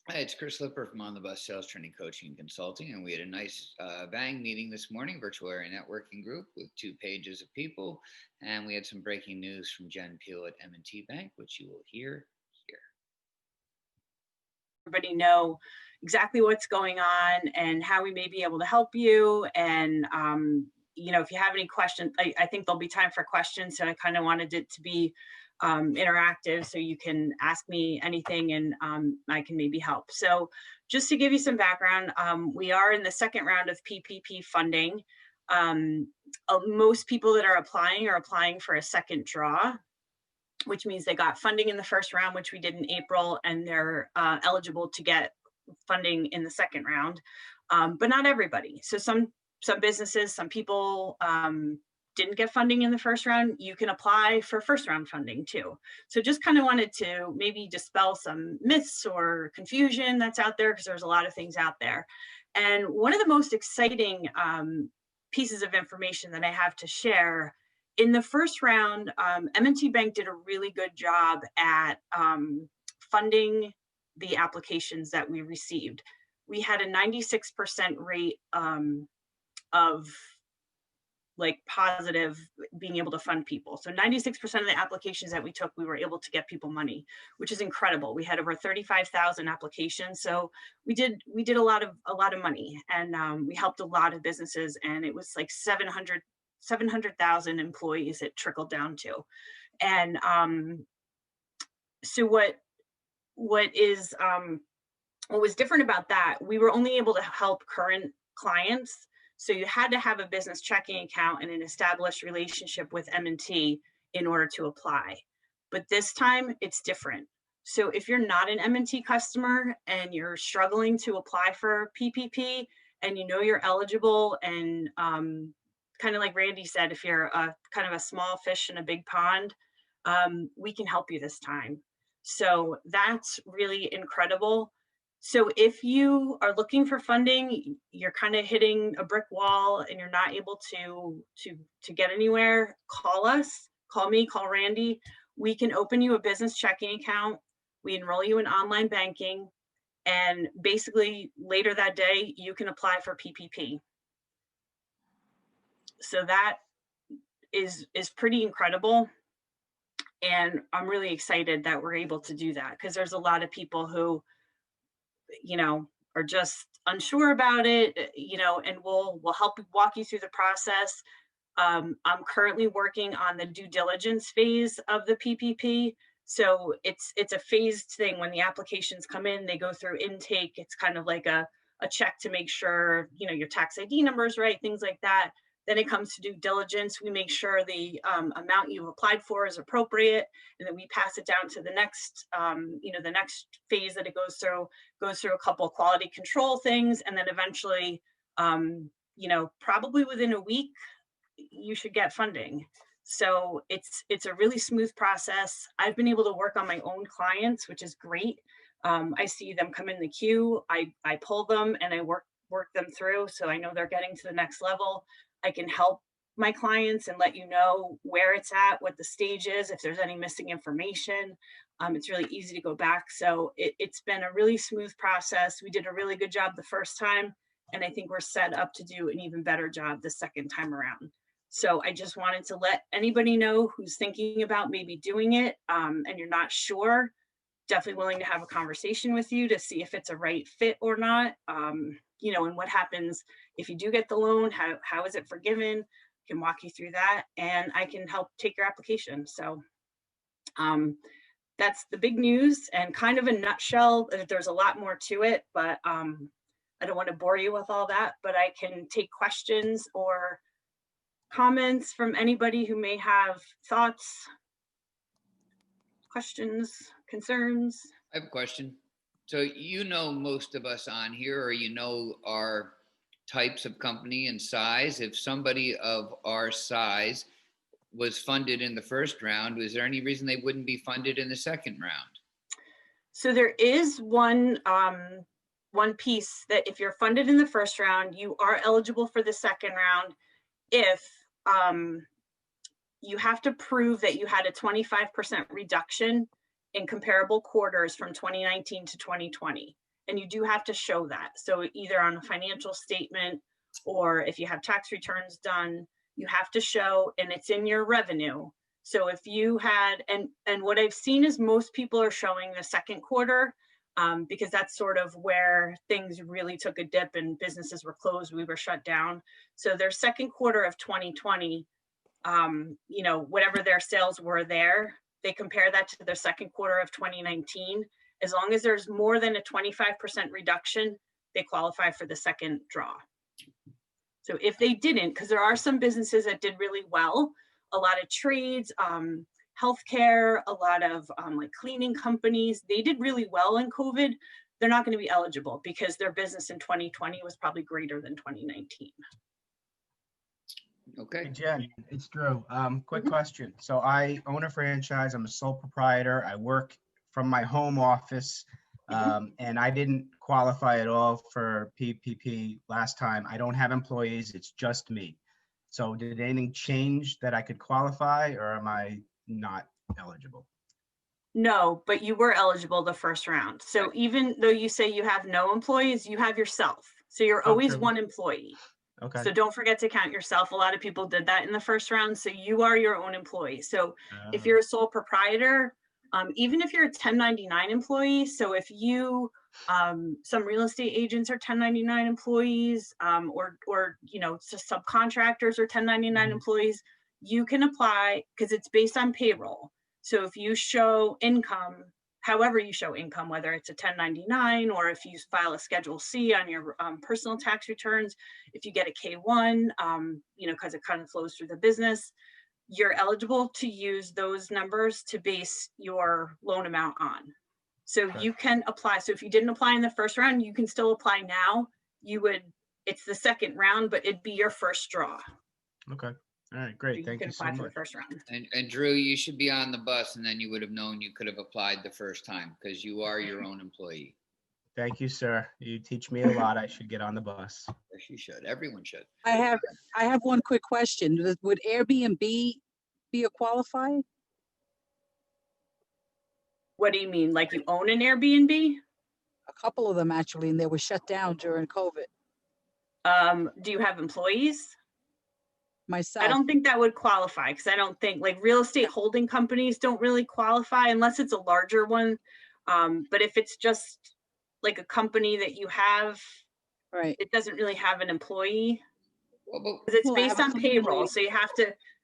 Hi, it's Chris Lipper from On the Bus Sales Training Coaching and Consulting, and we had a nice bang meeting this morning, virtual area networking group with 2 pages of people, and we had some breaking news from Jen Peel at M&T Bank, which you will hear here. Everybody know exactly what's going on and how we may be able to help you. And if you have any questions, I think there'll be time for questions. So I kind of wanted it to be interactive, so you can ask me anything and I can maybe help. So just to give you some background, we are in the second round of PPP funding. Most people that are applying for a second draw, which means they got funding in the first round, which we did in April, and they're eligible to get funding in the second round, but not everybody. So some businesses, some people didn't get funding in the first round. You can apply for first round funding too. So just kind of wanted to maybe dispel some myths or confusion that's out there, because there's a lot of things out there. And one of the most exciting pieces of information that I have to share, in the first round, M&T Bank did a really good job at funding the applications that we received. We had a 96% rate of positive being able to fund people. So 96% of the applications that we took, we were able to get people money, which is incredible. We had over 35,000 applications. So we did a lot of money, and we helped a lot of businesses, and it was like 700,000 employees it trickled down to. And so what was different about that, we were only able to help current clients. So you had to have a business checking account and an established relationship with M&T in order to apply. But this time it's different. So if you're not an M&T customer and you're struggling to apply for PPP, and you know you're eligible, and kind of like Randy said, if you're kind of a small fish in a big pond, we can help you this time. So that's really incredible. So if you are looking for funding, you're kind of hitting a brick wall and you're not able to get anywhere, call us, call me, call Randy. We can open you a business checking account. We enroll you in online banking, and basically later that day, you can apply for PPP. So that is pretty incredible. And I'm really excited that we're able to do that, because there's a lot of people who, are just unsure about it, and we'll help walk you through the process. I'm currently working on the due diligence phase of the PPP. So it's a phased thing. When the applications come in, they go through intake. It's kind of like a check to make sure, your tax ID number is right, things like that. Then it comes to due diligence. We make sure the amount you've applied for is appropriate, and then we pass it down to the next, the next phase that it goes through a couple of quality control things, and then eventually, probably within a week, you should get funding. So it's a really smooth process. I've been able to work on my own clients, which is great. I see them come in the queue. I pull them and I work them through, so I know they're getting to the next level. I can help my clients and let you know where it's at, what the stage is, if there's any missing information. It's really easy to go back. So it's been a really smooth process. We did a really good job the first time, and I think we're set up to do an even better job the second time around. So I just wanted to let anybody know who's thinking about maybe doing it, and you're not sure, definitely willing to have a conversation with you to see if it's a right fit or not. And what happens if you do get the loan, how is it forgiven? I can walk you through that, and I can help take your application. So that's the big news, and kind of a nutshell. There's a lot more to it, but I don't want to bore you with all that, but I can take questions or comments from anybody who may have thoughts, questions, concerns. I have a question. So most of us on here, or our types of company and size. If somebody of our size was funded in the first round, was there any reason they wouldn't be funded in the second round? So there is one piece that if you're funded in the first round, you are eligible for the second round if you have to prove that you had a 25% reduction in comparable quarters from 2019 to 2020. and you do have to show that. So either on a financial statement, or if you have tax returns done, you have to show, and it's in your revenue. So if you had, and what I've seen is most people are showing the second quarter, because that's sort of where things really took a dip and businesses were closed, we were shut down. So their second quarter of 2020, you know, whatever their sales were there, they compare that to their second quarter of 2019. As long as there's more than a 25% reduction, they qualify for the second draw. So if they didn't, because there are some businesses that did really well, a lot of trades, healthcare, a lot of like cleaning companies, they did really well in COVID. They're not going to be eligible because their business in 2020 was probably greater than 2019. Okay. Hey, Jen, it's Drew. Quick question. So I own a franchise. I'm a sole proprietor. I work from my home office, and I didn't qualify at all for PPP last time. I don't have employees. It's just me. So did anything change that I could qualify, or am I not eligible? No, but you were eligible the first round. So even though you say you have no employees, you have yourself. So you're always true. one employee. Okay. So don't forget to count yourself. A lot of people did that in the first round. So you are your own employee. So if you're a sole proprietor, even if you're a 1099 employee, so if you, some real estate agents are 1099 employees, or you know, subcontractors are 1099 employees, you can apply because it's based on payroll. So if you show income, however you show income, whether it's a 1099 or if you file a Schedule C on your personal tax returns, if you get a K1, you know, because it kind of flows through the business, you're eligible to use those numbers to base your loan amount on. So you can apply. So if you didn't apply in the first round, you can still apply now. You would, it's the second round, but it'd be your first draw. Okay. All right, great. Thank you so apply for much. the first round. And Drew, you should be on the bus, and then you would have known you could have applied the first time because you are your own employee. Thank you, sir. You teach me a lot. I should get on the bus. Yes, you should. Everyone should. I have one quick question. Would Airbnb be a qualify? What do you mean? Like you own an Airbnb? A couple of them actually, and they were shut down during COVID. Do you have employees? Myself. I don't think that would qualify because I don't think like real estate holding companies don't really qualify unless it's a larger one. But if it's just like a company that you have, right, it doesn't really have an employee Well, because it's Well, I based have a on payroll. employee. So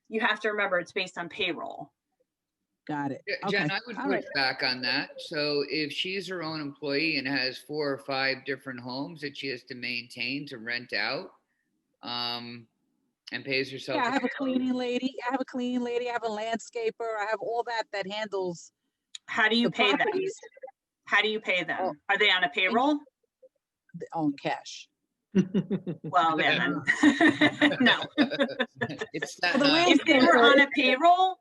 you have to remember it's based on payroll. got it. Jen, Okay. I would All push right. back on that. So if she's her own employee and has 4 or 5 different homes that she has to maintain to rent out, and pays herself. Yeah, I have a cleaning lady. I have a landscaper. I have all that handles. How do you the pay them? properties. How do you pay them? Oh. Are they on a payroll? On cash. Well, then no. It's that Well, not- If they were on a payroll,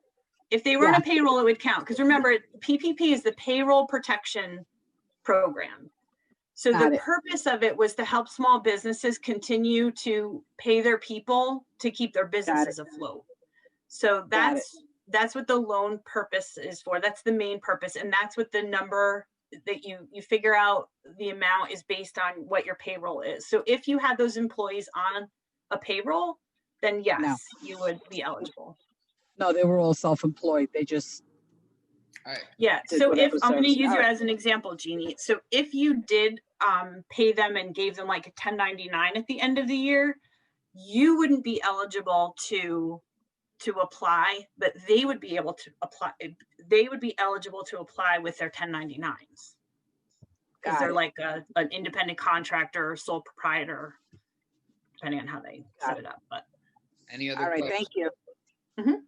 on a payroll, it would count. Because remember, PPP is the payroll protection program. So Got the it. purpose of it was to help small businesses continue to pay their people to keep their businesses afloat. So that's what the loan purpose is for. That's the main purpose. And that's what the number that you figure out the amount is based on what your payroll is. So if you had those employees on a payroll, then yes, you would be eligible. No, they were all self-employed. They just. All right. Yeah. Did So if whatever I'm going to service. use All you right. as an example, Jeannie. So if you did pay them and gave them like a 1099 at the end of the year, you wouldn't be eligible to apply, but they would be able to apply. They would be eligible to apply with their 1099s because they're like an independent contractor or sole proprietor, depending on how they set it up. But Any other All right. questions? Thank you.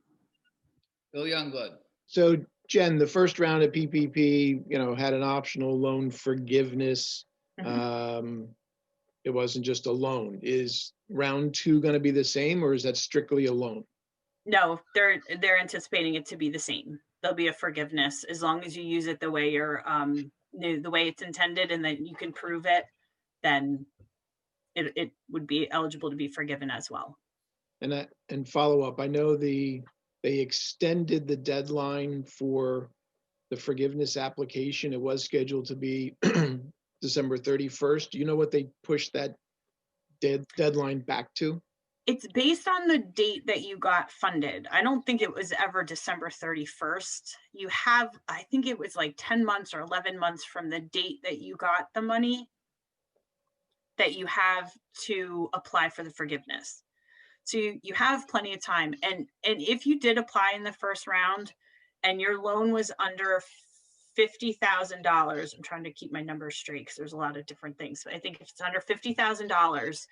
Bill Youngblood. So Jen, the first round of PPP, had an optional loan forgiveness. It wasn't just a loan. Is round 2 going to be the same, or is that strictly a loan? no, they're anticipating it to be the same. There'll be a forgiveness as long as you use it the way you're the way it's intended, and then you can prove it. Then it would be eligible to be forgiven as well. And follow up. I know they extended the deadline for the forgiveness application. It was scheduled to be December 31st. Do you know what they pushed that deadline back to? It's based on the date that you got funded. I don't think it was ever December 31st. You have, I think it was like 10 months or 11 months from the date that you got the money that you have to apply for the forgiveness. So you have plenty of time. And if you did apply in the first round and your loan was under $50,000, I'm trying to keep my numbers straight because there's a lot of different things. But I think if it's under $50,000,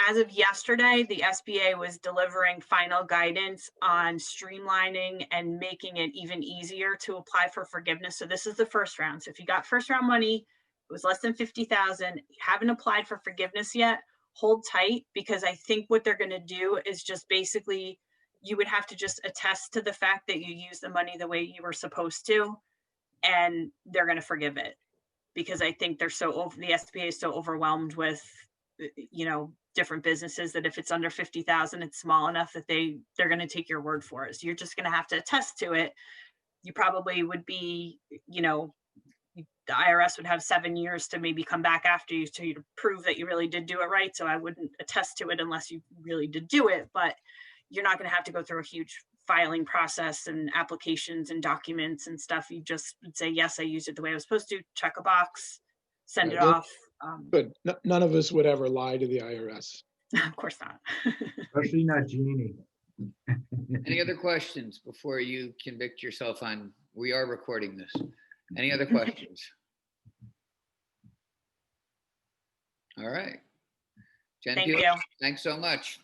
as of yesterday, the SBA was delivering final guidance on streamlining and making it even easier to apply for forgiveness. So this is the first round. So if you got first round money, it was less than 50,000, you haven't applied for forgiveness yet, hold tight, because I think what they're going to do is just basically, you would have to just attest to the fact that you used the money the way you were supposed to, and they're going to forgive it. Because I think the SBA is so overwhelmed with, different businesses that if it's under 50,000, it's small enough that they're going to take your word for it. So you're just going to have to attest to it. You probably would be, the IRS would have 7 years to maybe come back after you to prove that you really did do it right. So I wouldn't attest to it unless you really did do it, but you're not going to have to go through a huge filing process and applications and documents and stuff. You just would say, yes, I used it the way I was supposed to, check a box, send it off. Good. None of us would ever lie to the IRS. Of course not. Especially not Jeannie. Any other questions before you convict yourself on, we are recording this. Any other questions? All right. Jen, Thank you. Thanks so much.